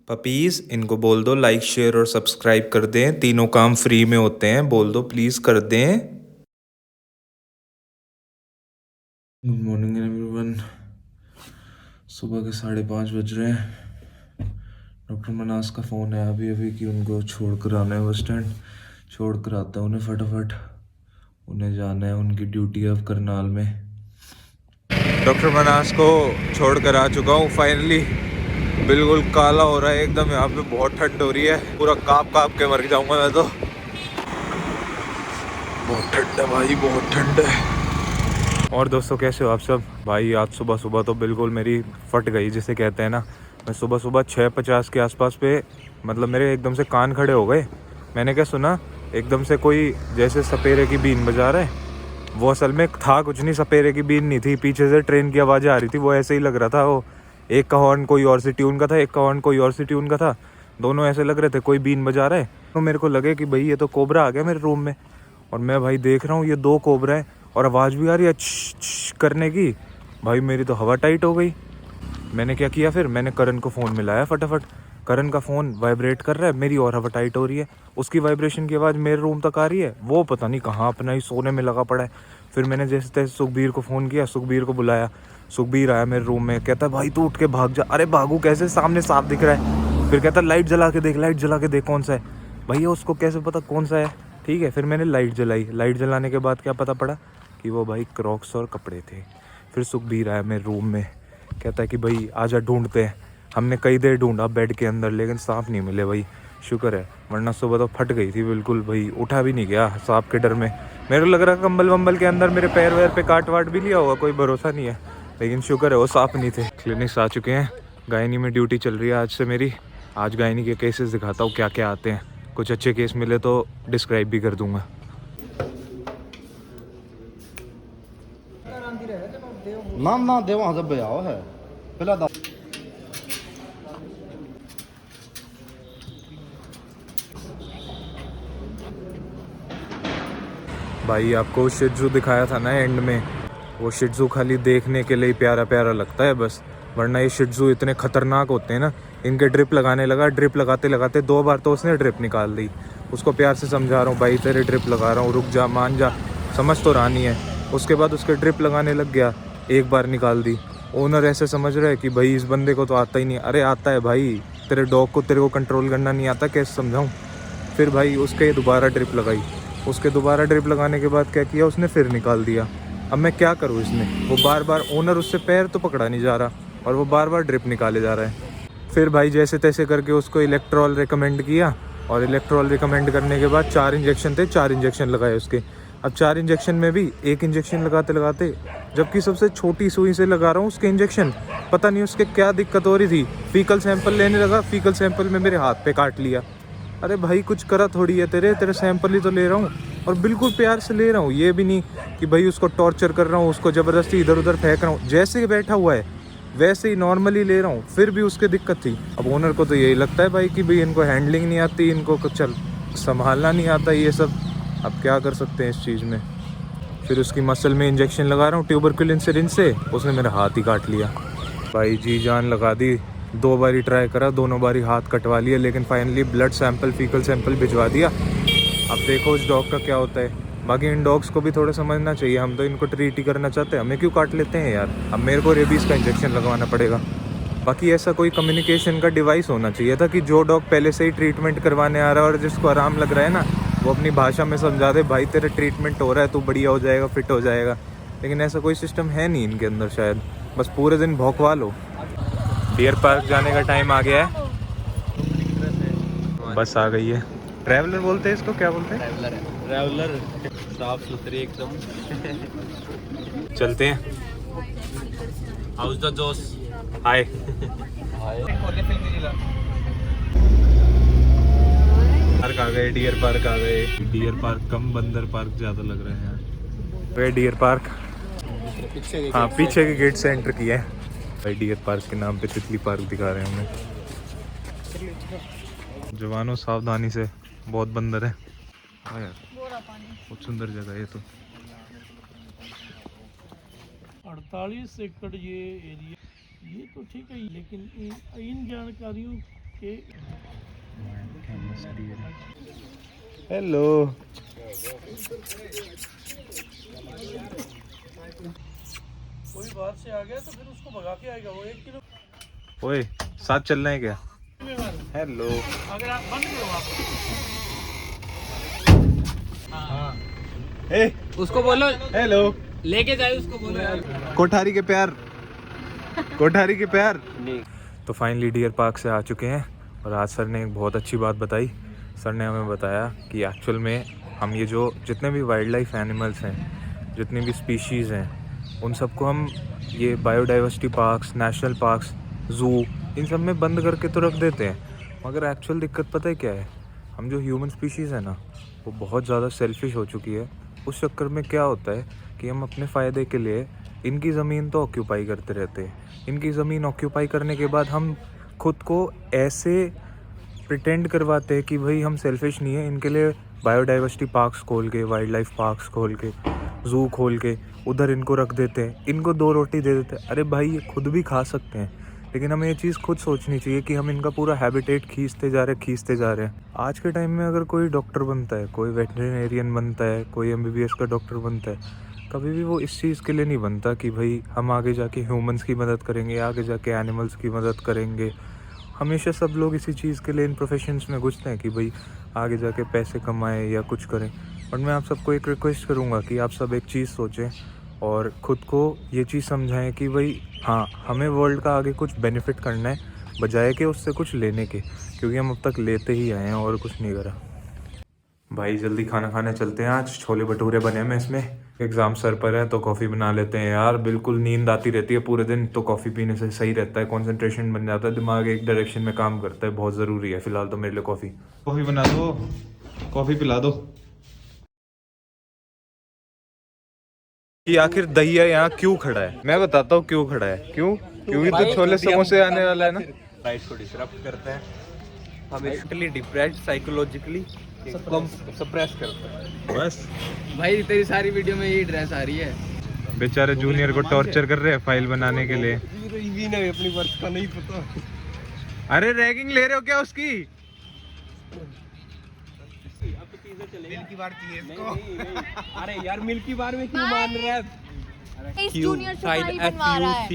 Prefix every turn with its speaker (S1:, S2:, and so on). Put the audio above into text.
S1: Puppies इनको बोल दो लाइक शेयर और सब्सक्राइब कर दें, तीनों काम फ्री में होते हैं, बोल दो प्लीज़ कर दें। Good morning everyone. सुबह के 5:30 बज रहे हैं। डॉक्टर मनास का फ़ोन है अभी अभी कि उनको छोड़ कर आना है बस स्टैंड। छोड़ कर आता है उन्हें फटाफट, उन्हें जाना है उनकी ड्यूटी अब करनाल में। डॉक्टर मनास को छोड़ कर आ चुका हूँ फाइनली। बिल्कुल काला हो रहा है एकदम, यहाँ पे बहुत ठंड हो रही है, पूरा काँप काँप के मर जाऊंगा मैं तो। बहुत ठंड है भाई, बहुत ठंड है। और दोस्तों कैसे हो आप सब? भाई आज सुबह सुबह तो बिल्कुल मेरी फट गई जिसे कहते हैं ना। मैं सुबह सुबह 6:50 के आसपास पे मतलब मेरे एकदम से कान खड़े हो गए। मैंने क्या सुना, एकदम से कोई जैसे सपेरे की बीन बजा रहा है। वो असल में था कुछ नहीं, सपेरे की बीन नहीं थी, पीछे से ट्रेन की आवाज़ आ रही थी। वो ऐसे ही लग रहा था, वो एक का हॉर्न कोई और सी ट्यून का था, एक का हॉर्न कोई और सी ट्यून का था। दोनों ऐसे लग रहे थे कोई बीन बजा रहा है। तो मेरे को लगे कि भाई ये तो कोबरा आ गया मेरे रूम में। और मैं भाई देख रहा हूँ ये 2 कोबरा है और आवाज़ भी आ रही है छ करने की। भाई मेरी तो हवा टाइट हो गई। मैंने क्या किया फिर, मैंने करण को फ़ोन मिलाया फटाफट। करण का फ़ोन वाइब्रेट कर रहा है, मेरी और हवा टाइट हो रही है। उसकी वाइब्रेशन की आवाज़ मेरे रूम तक आ रही है, वो पता नहीं कहाँ अपना ही सोने में लगा पड़ा है। फिर मैंने जैसे तैसे सुखबीर को फ़ोन किया, सुखबीर को बुलाया। सुखबीर आया मेरे रूम में, कहता भाई तू उठ के भाग जा। अरे भागू कैसे, सामने सांप दिख रहा है। फिर कहता लाइट जला के देख, लाइट जला के देख कौन सा है। भैया उसको कैसे पता कौन सा है? ठीक है, फिर मैंने लाइट जलाई। लाइट जलाने के बाद क्या पता पड़ा कि वो भाई क्रॉक्स और कपड़े थे। फिर सुखबीर आया मेरे रूम में, कहता है कि भाई आजा ढूंढते हैं। हमने कई देर ढूंढा बेड के अंदर, लेकिन सांप नहीं मिले भाई। शुक्र है, वरना सुबह तो फट गई थी बिल्कुल भाई, उठा भी नहीं गया सांप के डर में। मेरे को लग रहा कंबल वंबल के अंदर मेरे पैर वैर पे काट वाट भी लिया होगा, कोई भरोसा नहीं है। लेकिन शुक्र है वो सांप नहीं थे। क्लिनिक्स आ चुके हैं, गायनी में ड्यूटी चल रही है आज से मेरी। आज गायनी के केसेस दिखाता हूँ क्या क्या आते हैं। कुछ अच्छे केस मिले तो डिस्क्राइब भी कर दूंगा।
S2: नाम ना दे वहाँ जब बजाओ है पहला
S1: भाई आपको शिट्जू दिखाया था ना एंड में, वो शिट्जू खाली देखने के लिए प्यारा प्यारा लगता है बस, वरना ये शिट्जू इतने खतरनाक होते हैं ना। इनके ड्रिप लगाने लगा, ड्रिप लगाते लगाते 2 बार तो उसने ड्रिप निकाल दी। उसको प्यार से समझा रहा हूँ भाई तेरे ड्रिप लगा रहा हूँ, रुक जा मान जा, समझ तो रहा नहीं है। उसके बाद उसके ड्रिप लगाने लग गया, 1 बार निकाल दी। ओनर ऐसे समझ रहा है कि भाई इस बंदे को तो आता ही नहीं। अरे आता है भाई, तेरे डॉग को तेरे को कंट्रोल करना नहीं आता, कैसे समझाऊँ। फिर भाई उसके दोबारा ड्रिप लगाई। उसके दोबारा ड्रिप लगाने के बाद क्या किया उसने, फिर निकाल दिया। अब मैं क्या करूँ इसमें, वो बार बार ओनर उससे पैर तो पकड़ा नहीं जा रहा और वो बार बार ड्रिप निकाले जा रहा है। फिर भाई जैसे तैसे करके उसको इलेक्ट्रॉल रिकमेंड किया, और इलेक्ट्रॉल रिकमेंड करने के बाद 4 इंजेक्शन थे, 4 इंजेक्शन लगाए उसके। अब 4 इंजेक्शन में भी 1 इंजेक्शन लगाते लगाते, जबकि सबसे छोटी सुई से लगा रहा हूँ उसके इंजेक्शन, पता नहीं उसके क्या दिक्कत हो रही थी। फीकल सैंपल लेने लगा, फीकल सैंपल में मेरे हाथ पे काट लिया। अरे भाई कुछ करा थोड़ी है, तेरे सैंपल ही तो ले रहा हूँ और बिल्कुल प्यार से ले रहा हूँ। ये भी नहीं कि भाई उसको टॉर्चर कर रहा हूँ, उसको ज़बरदस्ती इधर उधर फेंक रहा हूँ। जैसे ही बैठा हुआ है वैसे ही नॉर्मली ले रहा हूँ, फिर भी उसके दिक्कत थी। अब ओनर को तो यही लगता है भाई कि भाई इनको हैंडलिंग नहीं आती, इनको कुछ संभालना नहीं आता ये सब। अब क्या कर सकते हैं इस चीज़ में। फिर उसकी मसल में इंजेक्शन लगा रहा हूँ ट्यूबरकुलिन सिरिंज से, उसने मेरा हाथ ही काट लिया। भाई जी जान लगा दी, 2 बारी ट्राई करा, दोनों बारी हाथ कटवा लिया, लेकिन finally blood sample faecal sample भिजवा दिया। अब देखो इस डॉग का क्या होता है। बाकी इन डॉग्स को भी थोड़ा समझना चाहिए, हम तो इनको ट्रीट ही करना चाहते हैं, हमें क्यों काट लेते हैं यार। अब मेरे को रेबीज़ का इंजेक्शन लगवाना पड़ेगा। बाकी ऐसा कोई कम्युनिकेशन का डिवाइस होना चाहिए था कि जो डॉग पहले से ही ट्रीटमेंट करवाने आ रहा है और जिसको आराम लग रहा है ना, वो अपनी भाषा में समझा दे भाई तेरा ट्रीटमेंट हो रहा है, तू बढ़िया हो जाएगा, फिट हो जाएगा। लेकिन ऐसा कोई सिस्टम है नहीं इनके अंदर शायद, बस पूरे दिन भौंकवा लो। डियर पार्क जाने का टाइम आ गया है, बस आ गई है। ट्रैवलर बोलते हैं इसको, क्या बोलते हैं?
S3: ट्रैवलर साफ सुथरी एकदम।
S1: चलते हैं।
S3: हाउस द जोश।
S1: हाय। पार्क आ गए, डियर पार्क आ गए। डियर पार्क कम बंदर पार्क ज़्यादा लग रहे हैं। गए डियर पार्क, हाँ पीछे के गेट से एंटर किया है। भाई डियर पार्क के नाम पे तितली पार्क दिखा रहे हैं हमें। जवानों सावधानी से, बहुत बंदर है। हाँ यार बहुत सुंदर जगह है ये तो।
S4: 48 एकड़ ये एरिया, ये तो ठीक है, लेकिन इन जानकारियों
S1: हेलो।
S4: कोई बाहर से आ गया तो फिर उसको भगा के आएगा वो 1 किलो।
S1: ओए साथ चलना है क्या? हेलो।
S4: अगर आप बंद करो आप
S1: ए
S3: उसको बोलो
S1: हेलो।
S3: लेके जाए उसको बोलो यार।
S1: कोठारी के प्यार, कोठारी के प्यार। तो फाइनली डियर पार्क से आ चुके हैं और आज सर ने एक बहुत अच्छी बात बताई। सर ने हमें बताया कि एक्चुअल में हम ये जो जितने भी वाइल्ड लाइफ एनिमल्स हैं, जितनी भी स्पीशीज़ हैं, उन सबको हम ये biodiversity parks, national parks, zoo, इन सब में बंद करके तो रख देते हैं, मगर एक्चुअल दिक्कत पता है क्या है? हम जो ह्यूमन स्पीशीज़ है ना, वो बहुत ज़्यादा सेल्फिश हो चुकी है। उस चक्कर में क्या होता है कि हम अपने फ़ायदे के लिए इनकी ज़मीन तो ऑक्यूपाई करते रहते हैं। इनकी ज़मीन ऑक्यूपाई करने के बाद हम खुद को ऐसे प्रिटेंड करवाते हैं कि भाई हम सेल्फिश नहीं है। इनके लिए बायोडाइवर्सिटी पार्क्स खोल के, वाइल्ड लाइफ पार्क्स खोल के, ज़ू खोल के उधर इनको रख देते हैं, इनको 2 रोटी दे देते हैं। अरे भाई ये खुद भी खा सकते हैं, लेकिन हमें ये चीज़ खुद सोचनी चाहिए कि हम इनका पूरा हैबिटेट खींचते जा रहे हैं। आज के टाइम में अगर कोई डॉक्टर बनता है, कोई वेटरनेरियन बनता है, कोई MBBS का डॉक्टर बनता है, कभी भी वो इस चीज़ के लिए नहीं बनता कि भाई हम आगे जाके ह्यूमंस की मदद करेंगे, आगे जाके एनिमल्स की मदद करेंगे। हमेशा सब लोग इसी चीज़ के लिए इन प्रोफेशंस में घुसते हैं कि भाई आगे जाके पैसे कमाएं या कुछ करें। और मैं आप सबको एक रिक्वेस्ट करूँगा कि आप सब एक चीज़ सोचें और ख़ुद को ये चीज़ समझाएं कि भाई हाँ, हमें वर्ल्ड का आगे कुछ बेनिफिट करना है, बजाय कि उससे कुछ लेने के, क्योंकि हम अब तक लेते ही आए हैं और कुछ नहीं करा। भाई जल्दी खाना खाने चलते हैं, आज छोले भटूरे बने हैं इसमें। एग्ज़ाम सर पर है तो कॉफ़ी बना लेते हैं यार। बिल्कुल नींद आती रहती है पूरे दिन, तो कॉफ़ी पीने से सही रहता है, कंसंट्रेशन बन जाता है, दिमाग एक डायरेक्शन में काम करता है। बहुत ज़रूरी है फ़िलहाल तो मेरे लिए कॉफ़ी बना दो, कॉफ़ी पिला दो। कि आखिर दहिया यहाँ क्यों खड़ा है? मैं बताता हूँ क्यों खड़ा है। क्योंकि तो छोले समोसे आने वाला है ना।
S3: राइट को डिसरप्ट करते हैं, हम मेंटली डिप्रेस्ड, साइकोलॉजिकली सप्रेस करते हैं।
S1: बस
S3: भाई तेरी सारी वीडियो में यही ड्रेस आ रही है।
S1: बेचारे जूनियर को टॉर्चर कर रहे हैं फाइल बनाने के लिए।
S3: अपनी वर्थ का नहीं पता।
S1: अरे रैगिंग ले रहे हो क्या उसकी?
S3: मिल्की बार चाहिए इसको। अरे यार मिल्की बार में क्यों मान रहा है?
S5: इस जूनियर से भाई बनवा रहा है।